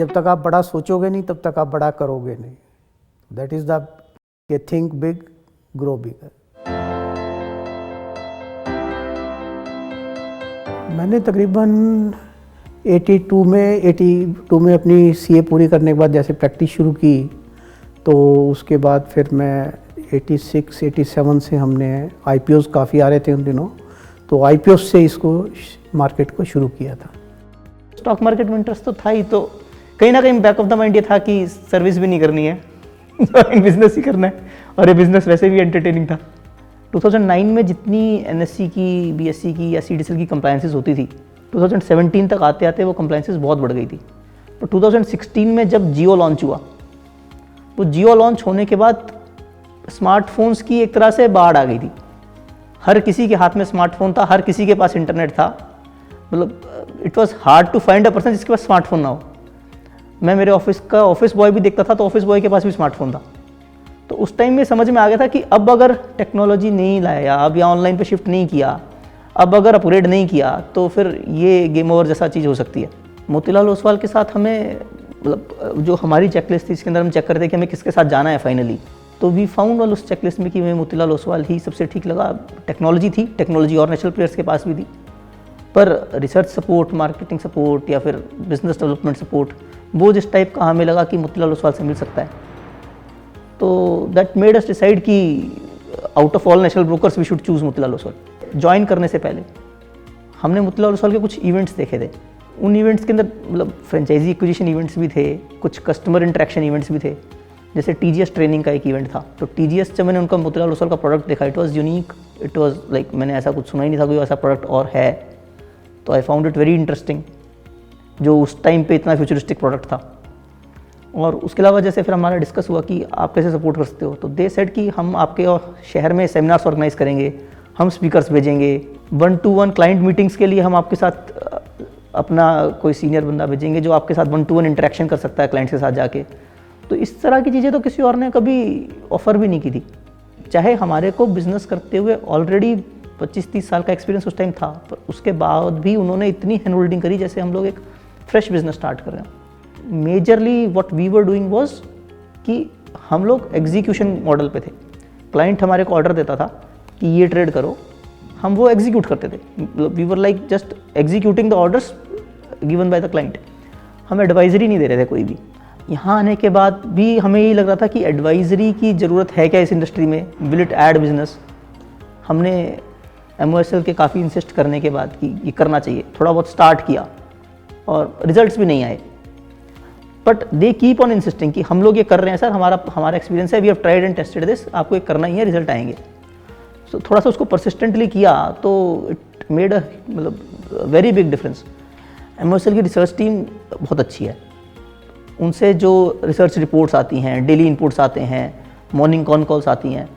जब तक आप बड़ा सोचोगे नहीं तब तक आप बड़ा करोगे नहीं। दैट इज़ द के थिंक बिग ग्रो बिगर। मैंने तकरीबन 82 में अपनी सीए पूरी करने के बाद जैसे प्रैक्टिस शुरू की, तो उसके बाद फिर मैं 86 87 से हमने आईपीओस काफ़ी आ रहे थे उन दिनों, तो आईपीओस से इसको मार्केट को शुरू किया था। स्टॉक मार्केट में इंटरेस्ट तो था ही, तो कहीं ना कहीं बैक ऑफ द माइंड ये था कि सर्विस भी नहीं करनी है बिजनेस ही करना है, और ये बिजनेस वैसे भी एंटरटेनिंग था। 2009 में जितनी एनएससी की, बीएससी की या सीडीएसएल की कंप्लायंसेस होती थी, 2017 तक आते आते वो कंप्लायंसेस बहुत बढ़ गई थी। तो 2016 में जब जियो लॉन्च हुआ, तो जियो लॉन्च होने के बाद स्मार्टफोन्स की एक तरह से बाढ़ आ गई थी। हर किसी के हाथ में स्मार्टफोन था, हर किसी के पास इंटरनेट था। मतलब it was hard to find a person जिसके पास स्मार्टफोन ना हो। मैं मेरे ऑफिस बॉय भी देखता था, तो ऑफिस बॉय के पास भी स्मार्टफोन था। तो उस टाइम में समझ में आ गया था कि अब अगर टेक्नोलॉजी नहीं लाया, अब या ऑनलाइन पे शिफ्ट नहीं किया, अब अगर अपग्रेड नहीं किया, तो फिर ये गेम ओवर जैसा चीज़ हो सकती है। मोतीलाल ओसवाल के साथ हमें, मतलब जो हमारी चेकलिस्ट थी, इसके अंदर हम चेक करते थे कि हमें किसके साथ जाना है फाइनली, तो वी फाउंड ऑल उस चेकलिस्ट में कि हमें मोतीलाल ओसवाल ही सबसे ठीक लगा। टेक्नोलॉजी थी, टेक्नोलॉजी और नेशनल प्लेयर्स के पास भी थी, पर रिसर्च सपोर्ट, मार्केटिंग सपोर्ट या फिर बिजनेस डेवलपमेंट सपोर्ट, वो जिस टाइप का हमें लगा कि मोतीलाल ओसवाल से मिल सकता है, तो दैट मेड अस डिसाइड कि out of all national brokers we should choose Motilal Oswal. Join करने से पहले हमने मोतीलाल ओसवाल के कुछ इवेंट्स देखे थे। उन इवेंट्स के अंदर मतलब फ्रेंचाइजी एक्विजिशन इवेंट्स भी थे, कुछ कस्टमर इंटरेक्शन इवेंट्स भी थे। जैसे टीजीएस ट्रेनिंग का एक इवेंट था, तो टीजीएस जब मैंने उनका मोतीलाल ओसवाल का प्रोडक्ट देखा, it was unique, it was like मैंने ऐसा कुछ सुना ही नहीं था कोई ऐसा प्रोडक्ट और है, तो I found it very interesting, जो उस टाइम पे इतना फ्यूचरिस्टिक प्रोडक्ट था। और उसके अलावा जैसे फिर हमारा डिस्कस हुआ कि आप कैसे सपोर्ट कर सकते हो, तो दे सेड कि हम आपके और शहर में सेमिनार्स ऑर्गेनाइज करेंगे, हम स्पीकर्स भेजेंगे, 1-to-1 क्लाइंट मीटिंग्स के लिए हम आपके साथ अपना कोई सीनियर बंदा भेजेंगे जो आपके साथ 1-to-1 इंटरेक्शन कर सकता है क्लाइंट्स के साथ जाके। तो इस तरह की चीज़ें तो किसी और ने कभी ऑफ़र भी नहीं की थी। चाहे हमारे को बिज़नेस करते हुए ऑलरेडी 25-30 साल का एक्सपीरियंस उस टाइम था, पर उसके बाद भी उन्होंने इतनी हैंड होल्डिंग करी जैसे हम लोग एक फ्रेश बिजनेस स्टार्ट कर रहे हैं। Majorly what we were doing was कि हम लोग एग्जीक्यूशन मॉडल पे थे। क्लाइंट हमारे को ऑर्डर देता था कि ये ट्रेड करो, हम वो एग्जीक्यूट करते थे। We were like just executing the orders given by the client. हम एडवाइजरी नहीं दे रहे थे कोई भी। यहाँ आने के बाद भी हमें यही लग रहा था कि एडवाइजरी की ज़रूरत है क्या इस इंडस्ट्री में, विल इट ऐड बिजनेस। हमने MOSL के काफ़ी इंसिस्ट करने के बाद कि ये करना चाहिए, थोड़ा बहुत स्टार्ट किया और रिजल्ट्स भी नहीं आए, but they keep on insisting कि हम लोग ये कर रहे हैं सर, हमारा एक्सपीरियंस है, we have tried and tested this, आपको ये करना ही है, रिजल्ट आएंगे। सो थोड़ा सा उसको परसिस्टेंटली किया तो इट मेड अ मतलब वेरी बिग डिफरेंस। MOSL की रिसर्च टीम बहुत अच्छी है, उनसे जो रिसर्च रिपोर्ट्स आती हैं, डेली इनपुट्स आते हैं, मॉर्निंग कॉन कॉल्स आती हैं,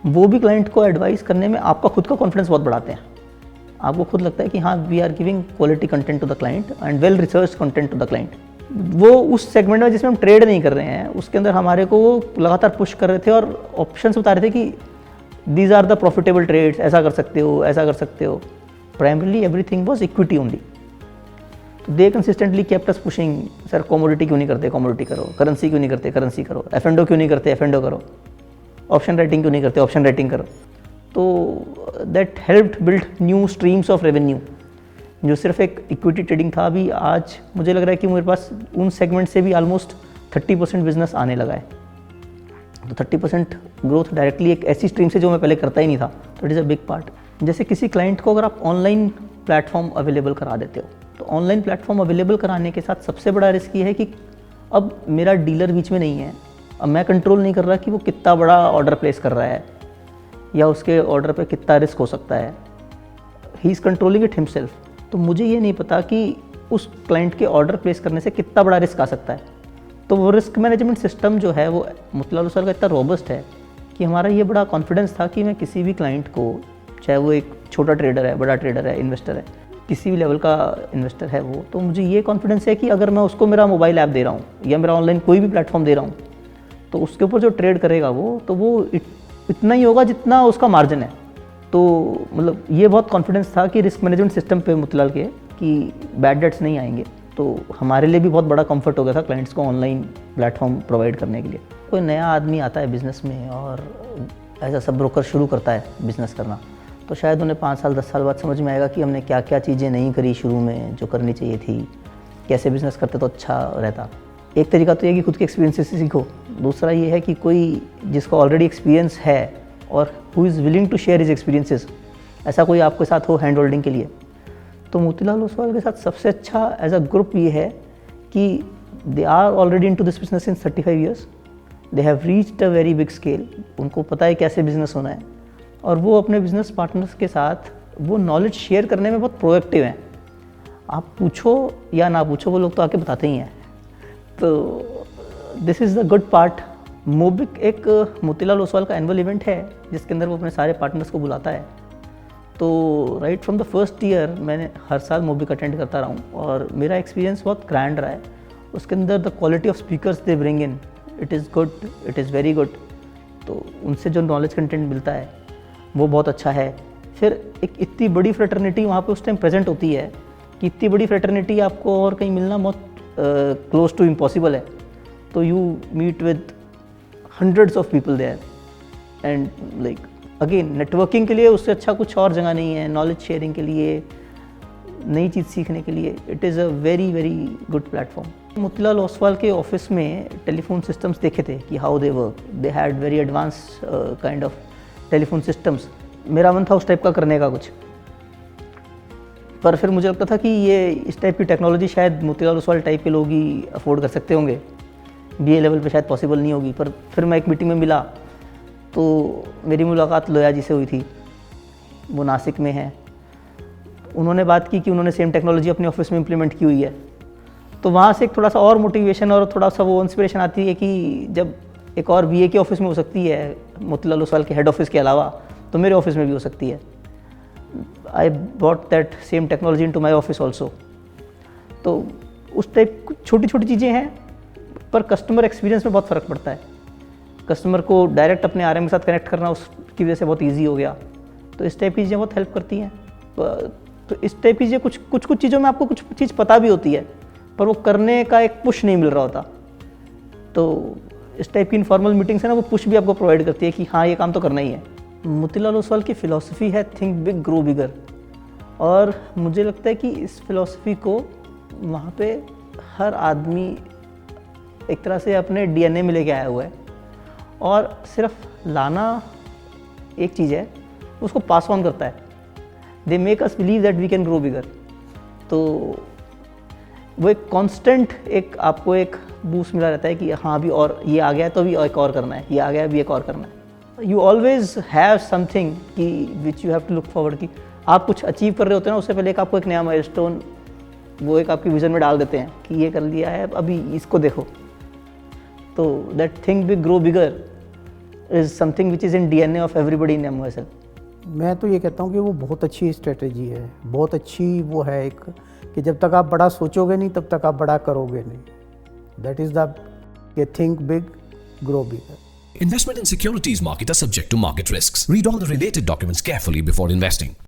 वो भी क्लाइंट को एडवाइस करने में आपका खुद का कॉन्फिडेंस बहुत बढ़ाते हैं। आपको खुद लगता है कि हाँ, we are giving quality content to the client and well research content to the client. वो उस सेगमेंट में जिसमें हम ट्रेड नहीं कर रहे हैं, उसके अंदर हमारे को वो लगातार पुश कर रहे थे और ऑप्शंस बता रहे थे कि these are the profitable trades, ऐसा कर सकते हो, ऐसा कर सकते हो। Primarily everything was equity only. तो they consistently kept us pushing, sir commodity क्यों नहीं करते, कमोडिटी करो, करेंसी क्यों नहीं करते, करेंसी करो, F&O क्यों नहीं करते, F&O करो, ऑप्शन राइटिंग क्यों नहीं करते, ऑप्शन राइटिंग करो। तो that helped build new streams of revenue. जो सिर्फ एक इक्विटी ट्रेडिंग था, अभी आज मुझे लग रहा है कि मेरे पास उन सेगमेंट से भी ऑलमोस्ट 30% बिजनेस आने लगा है। तो 30% ग्रोथ डायरेक्टली एक ऐसी स्ट्रीम से जो मैं पहले करता ही नहीं था, तो it is a big part. जैसे किसी क्लाइंट को अगर आप ऑनलाइन प्लेटफॉर्म अवेलेबल करा देते हो, तो ऑनलाइन प्लेटफॉर्म अवेलेबल कराने के साथ सबसे बड़ा रिस्क ये है कि अब मेरा डीलर बीच में नहीं है, अब मैं कंट्रोल नहीं कर रहा कि वो कितना बड़ा ऑर्डर प्लेस कर रहा है या उसके ऑर्डर पे कितना रिस्क हो सकता है। He is controlling it himself. तो मुझे ये नहीं पता कि उस क्लाइंट के ऑर्डर प्लेस करने से कितना बड़ा रिस्क आ सकता है। तो वो रिस्क मैनेजमेंट सिस्टम जो है वो मोतीलाल ओसवाल का इतना रोबस्ट है कि हमारा ये बड़ा कॉन्फिडेंस था कि मैं किसी भी क्लाइंट को, चाहे वो एक छोटा ट्रेडर है, बड़ा ट्रेडर है, इन्वेस्टर है, किसी भी लेवल का इन्वेस्टर है वो, तो मुझे ये कॉन्फिडेंस है कि अगर मैं उसको मेरा मोबाइल ऐप दे रहा हूँ या मेरा ऑनलाइन कोई भी प्लेटफॉर्म दे रहा हूँ, तो उसके ऊपर जो ट्रेड करेगा वो इतना ही होगा जितना उसका मार्जिन है। तो मतलब ये बहुत कॉन्फिडेंस था कि रिस्क मैनेजमेंट सिस्टम पे मोतीलाल के कि बैड डेट्स नहीं आएंगे। तो हमारे लिए भी बहुत बड़ा कंफर्ट हो गया था क्लाइंट्स को ऑनलाइन प्लेटफॉर्म प्रोवाइड करने के लिए। कोई नया आदमी आता है बिज़नेस में और एज अ सब ब्रोकर शुरू करता है बिज़नेस करना, तो शायद उन्हें 5 साल 10 साल बाद समझ में आएगा कि हमने क्या क्या चीज़ें नहीं करी शुरू में जो करनी चाहिए थी, कैसे बिज़नेस करते तो अच्छा रहता। एक तरीका तो ये कि खुद के एक्सपीरियंसेस से सीखो, दूसरा ये है कि कोई जिसका ऑलरेडी एक्सपीरियंस है और who is willing to share his experiences, ऐसा कोई आपके साथ हो हैंड होल्डिंग के लिए। तो मोतीलाल ओसवाल के साथ सबसे अच्छा एज अ ग्रुप ये है कि they are already into this business in 35 years, they have reached a very big scale, उनको पता है कैसे बिजनेस होना है, और वो अपने बिजनेस पार्टनर्स के साथ वो नॉलेज शेयर करने में बहुत प्रोएक्टिव हैं। आप पूछो या ना पूछो, वो लोग तो आके बताते ही हैं। तो this is the good part. मोबिक एक मोतीलाल ओसवाल का एनुअल इवेंट है जिसके अंदर वो अपने सारे पार्टनर्स को बुलाता है। तो right from the first year मैंने हर साल मोबिक अटेंड करता रहा हूँ और मेरा एक्सपीरियंस बहुत ग्रैंड रहा है। उसके अंदर the quality of speakers they bring in, it is good, it is very good. तो उनसे जो नॉलेज कंटेंट मिलता है वो बहुत अच्छा है। फिर एक इतनी बड़ी फ्रेटर्निटी वहाँ पे उस टाइम प्रेजेंट होती है कि इतनी बड़ी फ्रेटर्निटी आपको और कहीं मिलना बहुत क्लोज टू इम्पॉसिबल है। तो you meet with hundreds of people there and like again networking के लिए उससे अच्छा कुछ और जगह नहीं है। नॉलेज शेयरिंग के लिए, नई चीज़ सीखने के लिए it is a very very good platform. Motilal Oswal के ऑफिस में टेलीफोन सिस्टम्स देखे थे कि how they work, they had very advance kind of telephone systems. मेरा मन था उस टाइप का करने का कुछ, पर फिर मुझे लगता था कि ये इस टाइप की टेक्नोलॉजी शायद मोतीलाल ओसवाल टाइप के लोग ही अफोर्ड कर सकते होंगे, BA लेवल पे शायद पॉसिबल नहीं होगी। पर फिर मैं एक मीटिंग में मिला तो मेरी मुलाकात लोया जी से हुई थी, वो नासिक में हैं। उन्होंने बात की कि उन्होंने सेम टेक्नोलॉजी अपने ऑफिस में इम्प्लीमेंट की हुई है। तो वहाँ से एक थोड़ा सा और मोटिवेशन और थोड़ा सा वो इंस्पिरेशन आती है कि जब एक और BA के ऑफिस में हो सकती है मोतीलाल ओसवाल के हेड ऑफिस के अलावा, तो मेरे ऑफिस में भी हो सकती है। I bought that same technology into my office also. तो उस टाइप छोटी छोटी चीज़ें हैं, पर कस्टमर एक्सपीरियंस में बहुत फ़र्क पड़ता है। कस्टमर को डायरेक्ट अपने RM के साथ कनेक्ट करना उसकी वजह से बहुत ईजी हो गया। तो इस टाइप की चीज़ें बहुत हेल्प करती हैं। तो इस टाइप की चीज़ें कुछ चीज़ों में आपको कुछ चीज़ पता भी होती है, पर वो करने का एक पुश नहीं मिल रहा होता। तो इस टाइप की इनफॉर्मल मीटिंग्स है ना, वो पुश भी आपको प्रोवाइड करती है कि हाँ ये काम तो करना ही है। मोतीलाल ओसवाल की फ़िलॉसफी है थिंक बिग ग्रो बिगर, और मुझे लगता है कि इस फिलॉसफी को वहाँ पे हर आदमी एक तरह से अपने DNA में लेके आया हुआ है, और सिर्फ लाना एक चीज़ है, उसको पास ऑन करता है। They make us believe that we can grow bigger. तो वो एक कांस्टेंट एक आपको एक बूस्ट मिला रहता है कि हाँ अभी और ये आ गया है तो अभी एक और करना है, ये आ गया है अभी एक और करना है। यू ऑलवेज हैव समथिंग कि which you have to look forward कि आप कुछ अचीव कर रहे होते हैं ना, उससे पहले एक आपको एक नया माइलस्टोन वो एक आपकी विजन में डाल देते हैं कि ये कर लिया है, अभी इसको देखो। तो that think big grow bigger is something which is in DNA of everybody in MOSL। मैं तो ये कहता हूँ कि वो बहुत अच्छी स्ट्रेटजी है, बहुत अच्छी वो है एक कि जब तक आप बड़ा सोचोगे नहीं तब तक आप बड़ा करोगे नहीं। That is the think big grow bigger. Investment in securities market are subject to market risks. Read all the related documents carefully before investing.